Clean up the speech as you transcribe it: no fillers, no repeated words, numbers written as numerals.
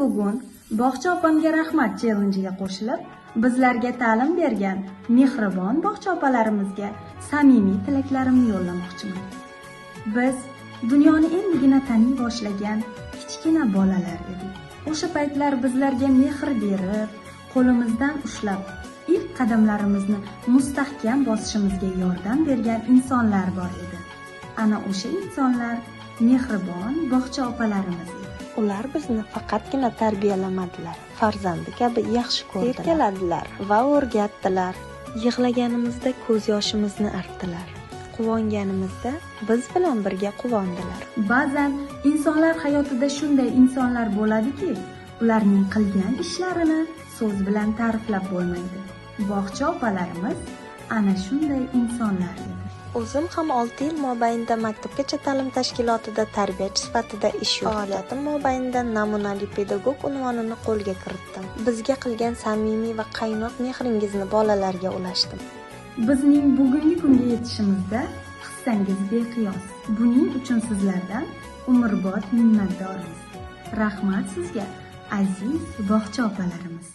bugun bog'cha opamga rahmat challenjiga qo'shilib, bizlarga ta'lim bergan mehribon bog'cha opalarimizga samimiy tilaklarimni yo'llamoqchiman. Biz dunyoni endigina taniy boshlagan kichkina bolalar edik. O'sha paytlar bizlarga mehr berib, qo'limizdan ushlab, ilk qadamlarimizni mustahkam bosishimizga yordam bergan insonlar bor edi. Ana o'sha insonlar mehribon bog'cha opalarimiz edi. Ular bizni faqatgina tarbiyalamadilar, farzandi kabi yaxshi ko'rdilar, erkaladilar va o'rgatdilar. Yig'laganimizda ko'z yoshimizni artdilar, quvonganimizda biz bilan birga quvondilar. Ba'zan insonlar hayotida shunday insonlar bo'ladiki, ularning qilgan ishlarini so'z bilan ta'riflab bo'lmaydi. Bog'cha opalarimiz ana shunday insonlar edi. O'zim ham 6 yil mobaynida maktabgacha ta'lim tashkilotida tarbiyachi sifatida ish yuritdim. Faoliyatim mobaynida namunali pedagog unvonini qo'lga kiritdim. Bizga qilgan samimiy va qaynoq mehringizni bolalarga ulashdim. Bizning bugungi kunga yetishimizda hissangiz beqiyos. Buning uchun sizlardan umrbod minnatdormiz. Rahmat sizga, aziz bog'cha opalarimiz.